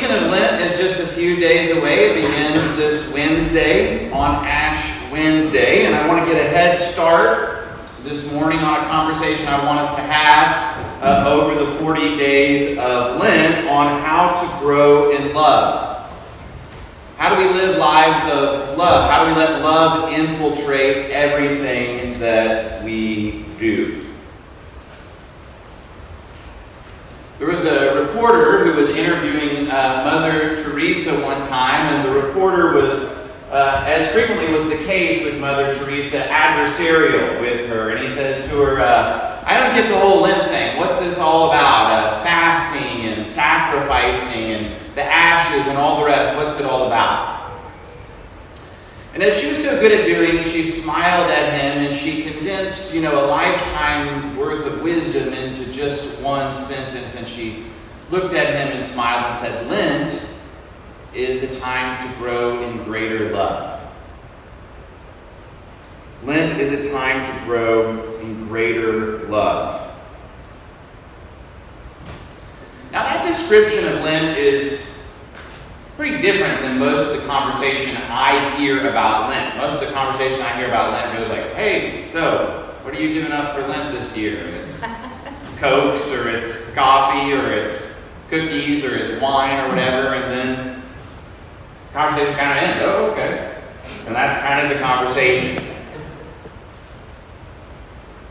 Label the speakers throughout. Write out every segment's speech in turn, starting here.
Speaker 1: season of Lent is just a few days away. It begins this Wednesday on Ash Wednesday, and I want to get a head start this morning on a conversation I want us to have over the 40 days of Lent on how to grow in love. How do we live lives of love? How do we let love infiltrate everything that we do? There was a reporter who was interviewing Mother Teresa one time, and the reporter was, as frequently was the case with Mother Teresa, adversarial with her. And he says to her, I don't get the whole Lent thing. What's this all about? Fasting and sacrificing and the ashes and all the rest. What's it all about? And as she was so good at doing, she smiled at him and she condensed, a lifetime worth of wisdom into just one sentence. And she looked at him and smiled and said, Lent is a time to grow in greater love. Lent is a time to grow in greater love. Now that description of Lent is pretty different than most of the conversation I hear about Lent. Most of the conversation I hear about Lent goes like, hey, so what are you giving up for Lent this year? It's Cokes, or it's coffee, or it's cookies, or it's wine, or whatever, and then the conversation kind of ends. Oh, okay. And that's kind of the conversation.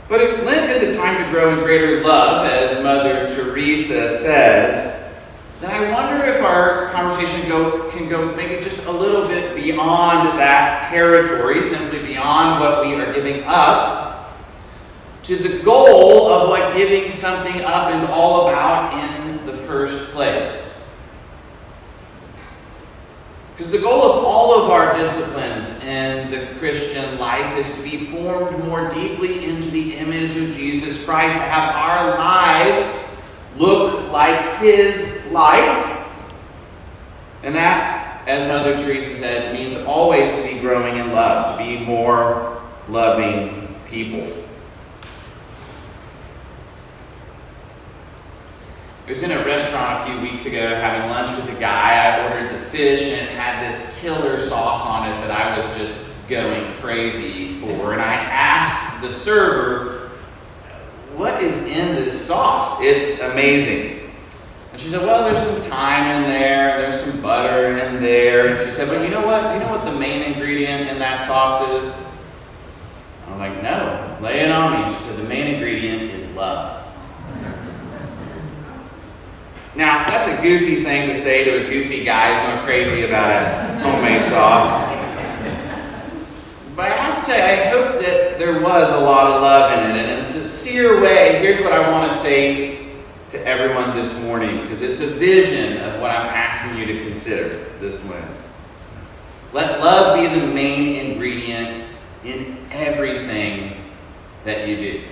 Speaker 1: But if Lent is a time to grow in greater love, as Mother Teresa says, then I wonder if our conversation can go maybe just a little bit beyond that territory, simply beyond what we are giving up, to the goal of what giving something up is all about in the first place. Because the goal of all of our disciplines in the Christian life is to be formed more deeply into the image of Jesus Christ, to have our lives look like His life. And that, as Mother Teresa said, means always to be growing in love, to be more loving people. I was in a restaurant a few weeks ago having lunch with a guy. I ordered the fish and it had this killer sauce on it that I was just going crazy for. And I asked the server, what is in this sauce? It's amazing. And she said, well, there's some thyme in there, there's some butter in there. And she said, but you know what? You know what the main ingredient in that sauce is? I'm like, no, lay it on me. And she said, the main ingredient is love. Now, that's a goofy thing to say to a goofy guy who's going crazy about a homemade sauce. But I have to tell you, I hope that there was a lot of love in it. And in a sincere way, here's what I want to say to everyone this morning, because it's a vision of what I'm asking you to consider this Lent. Let love be the main ingredient in everything that you do.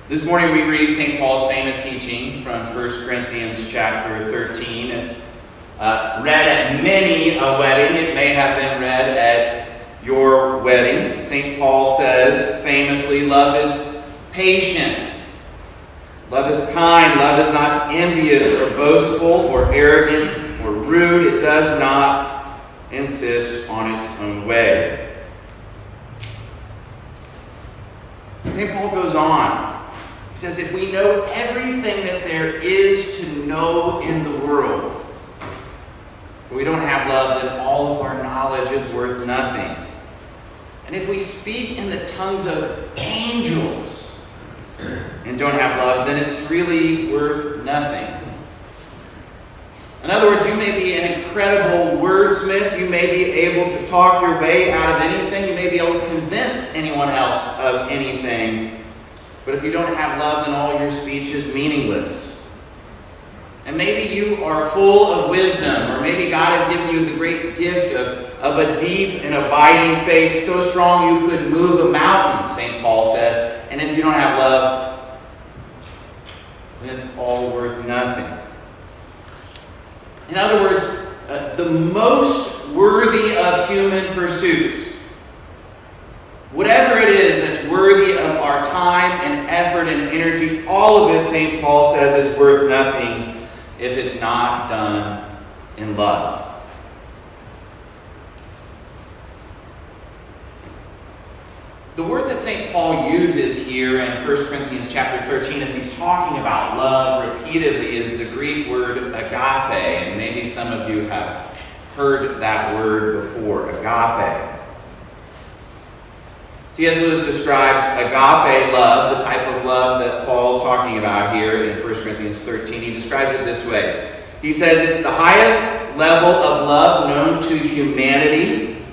Speaker 1: This morning we read St. Paul's famous teaching from 1 Corinthians chapter 13. It's read at many a wedding. It may have been read at your wedding. St. Paul says famously, love is patient. Love is kind. Love is not envious or boastful or arrogant or rude. It does not insist on its own way. St. Paul goes on. He says, if we know everything that there is to know in the world, but we don't have love, then all of our knowledge is worth nothing. And if we speak in the tongues of angels and don't have love, then it's really worth nothing. In other words, you may be an incredible wordsmith. You may be able to talk your way out of anything. You may be able to convince anyone else of anything. But if you don't have love, then all your speech is meaningless. And maybe you are full of wisdom, or maybe God has given you the great gift of a deep and abiding faith, so strong you could move a mountain, St. Paul says. And if you don't have love, then it's all worth nothing. In other words, the most worthy of human pursuits, whatever it is that's worthy of our time and effort and energy, all of it, St. Paul says, is worth nothing if it's not done in love. The word that St. Paul uses here in 1 Corinthians chapter 13 as he's talking about love repeatedly is the Greek word agape. And maybe some of you have heard that word before, agape. C.S. Lewis describes agape love, the type of love that Paul's talking about here in 1 Corinthians 13. He describes it this way. He says it's the highest level of love known to humanity,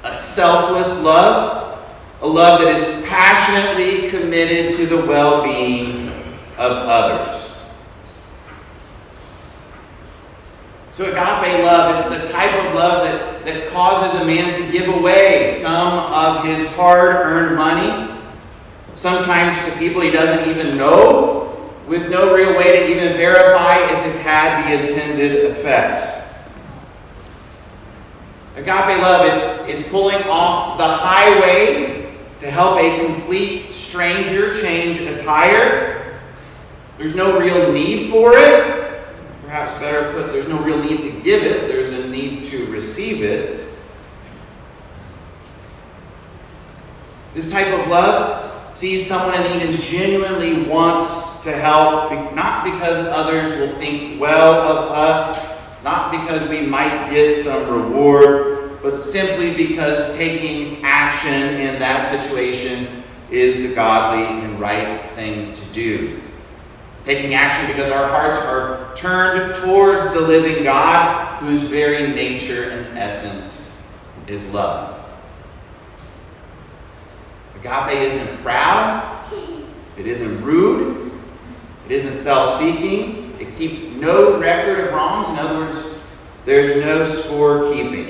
Speaker 1: a selfless love, a love that is passionately committed to the well-being of others. So agape love, it's the type of love that causes a man to give away some of his hard-earned money, sometimes to people he doesn't even know, with no real way to even verify if it's had the intended effect. Agape love, it's pulling off the highway to help a complete stranger change a tire. There's no real need for it. Perhaps better put, there's no real need to give it. There's a need to receive it. This type of love sees someone in need and genuinely wants to help, not because others will think well of us, not because we might get some reward, but simply because taking action in that situation is the godly and right thing to do. Taking action because our hearts are turned towards the living God, whose very nature and essence is love. Agape isn't proud, it isn't rude, it isn't self-seeking, it keeps no record of wrongs. In other words, there's no score-keeping.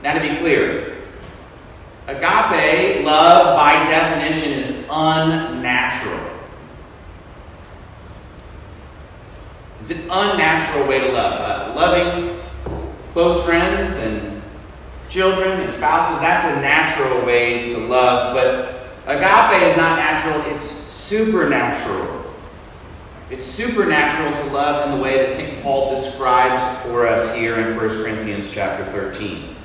Speaker 1: Now, to be clear, agape love, by definition, is unnatural. It's an unnatural way to love. Loving close friends and children and spouses, that's a natural way to love. But agape is not natural, it's supernatural. It's supernatural to love in the way that St. Paul describes for us here in 1 Corinthians chapter 13.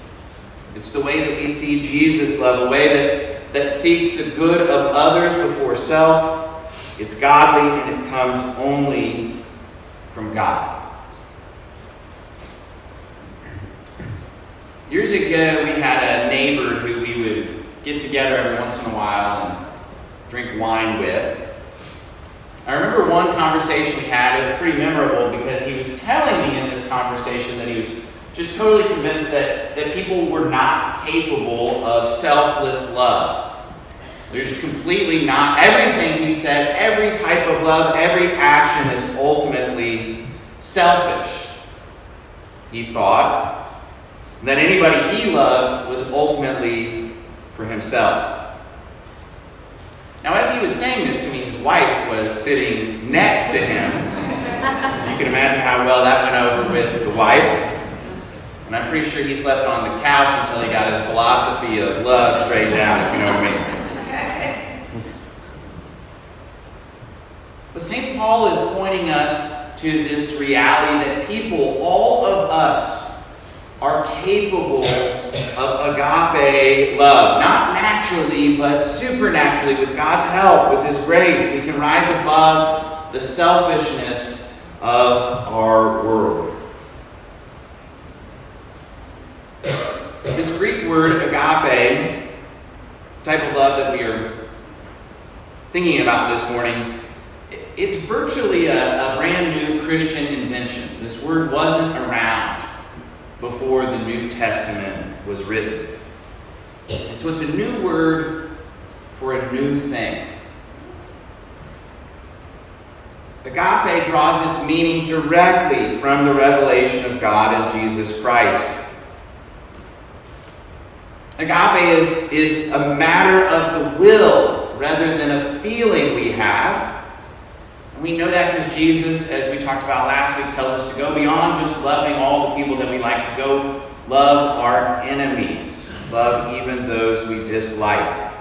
Speaker 1: It's the way that we see Jesus love, a way that seeks the good of others before self. It's godly and it comes only from God. Years ago, we had a neighbor who we would get together every once in a while and drink wine with. I remember one conversation we had. It was pretty memorable because he was telling me in this conversation that he was just totally convinced that people were not capable of selfless love. There's completely not. Everything he said, every type of love, every action is ultimately selfish. He thought that anybody he loved was ultimately for himself. Now, as he was saying this to me, his wife was sitting next to him. You can imagine how well that went over with the wife. And I'm pretty sure he slept on the couch until he got his philosophy of love straight down, if you know what I mean. But St. Paul is pointing us to this reality that people, all of us, are capable of agape love. Not naturally, but supernaturally, with God's help, with His grace. We can rise above the selfishness of our world. This Greek word agape, the type of love that we are thinking about this morning, it's virtually a brand new Christian invention. This word wasn't around before the New Testament was written. And so it's a new word for a new thing. Agape draws its meaning directly from the revelation of God in Jesus Christ. Agape is a matter of the will rather than a feeling we have. And we know that because Jesus, as we talked about last week, tells us to go beyond just loving all the people that we like, to go love our enemies. love even those we dislike.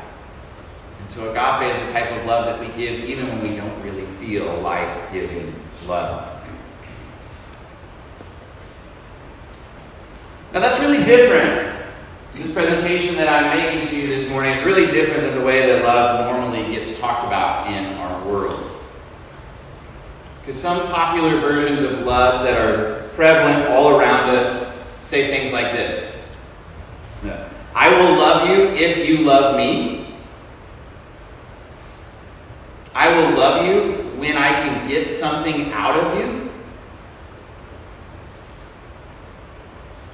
Speaker 1: And so agape is the type of love that we give even when we don't really feel like giving love. Now that's really different. This presentation that I'm making to you this morning is really different than the way that love normally gets talked about in our world. Because some popular versions of love that are prevalent all around us say things like this. I will love you if you love me. I will love you when I can get something out of you.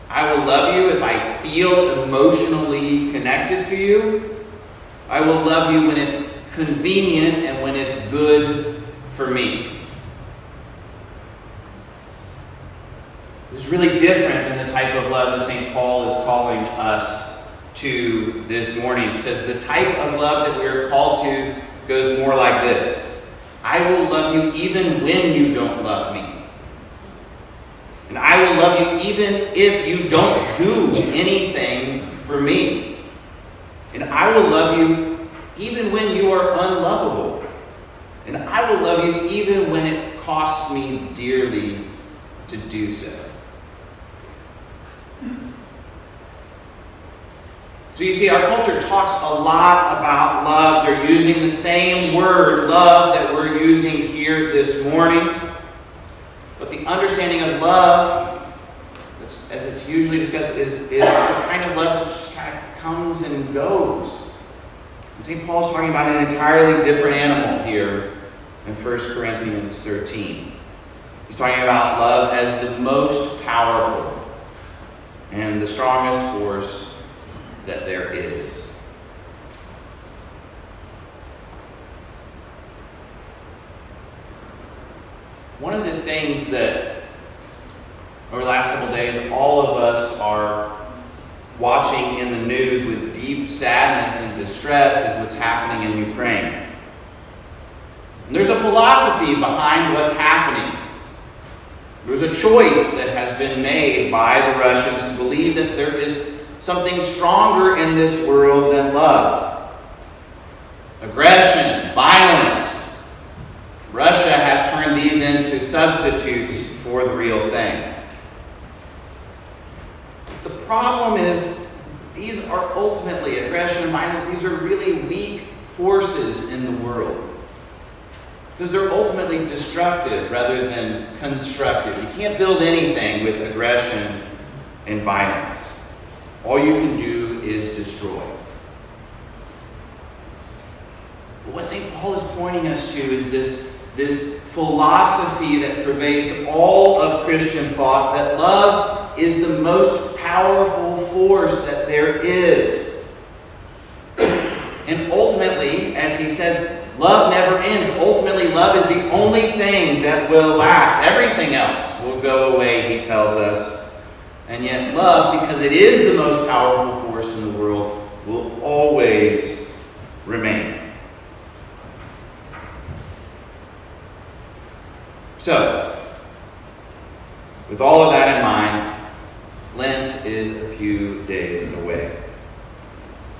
Speaker 1: I will love you if I feel emotionally connected to you. I will love you when it's convenient and when it's good for me. It's really different than the type of love that St. Paul is calling us to this morning, because the type of love that we are called to goes more like this. I will love you even when you don't love me. And I will love you even if you don't do anything for me. And I will love you even when you are unlovable. And I will love you even when it costs me dearly to do so. So you see, our culture talks a lot about love. They're using the same word, love, that we're using here this morning. But the understanding of love, as it's usually discussed, is the kind of love that just kind of comes and goes. And St. Paul's talking about an entirely different animal here in 1 Corinthians 13. He's talking about love as the most powerful and the strongest force that there is. One of the things that over the last couple of days all of us are watching in the news with deep sadness and distress is what's happening in Ukraine. And there's a philosophy behind what's happening. There's a choice that has been made by the Russians to believe that there is something stronger in this world than love. Aggression, violence. Russia has turned these into substitutes for the real thing. The problem is, these are ultimately, aggression and violence, these are really weak forces in the world. Because they're ultimately destructive rather than constructive. You can't build anything with aggression and violence. All you can do is destroy. But what St. Paul is pointing us to is this philosophy that pervades all of Christian thought, that love is the most powerful force that there is. And ultimately, as he says, love never ends. Ultimately, love is the only thing that will last. Everything else will go away, he tells us. And yet love, because it is the most powerful force in the world, will always remain. So, with all of that in mind, Lent is a few days away.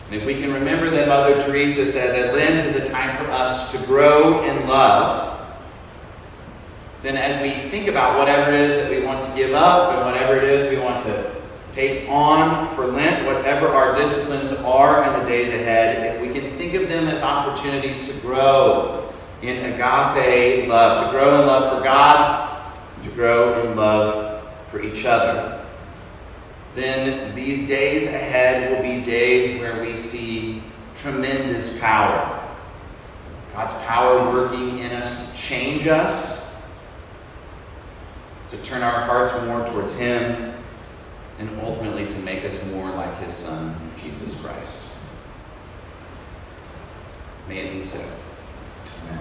Speaker 1: And if we can remember that Mother Teresa said that Lent is a time for us to grow in love, then as we think about whatever it is that we want to give up and whatever it is we want to take on for Lent, whatever our disciplines are in the days ahead, if we can think of them as opportunities to grow in agape love, to grow in love for God, to grow in love for each other, then these days ahead will be days where we see tremendous power. God's power working in us to change us, to turn our hearts more towards Him, and ultimately to make us more like His Son, Jesus Christ. May it be so. Amen.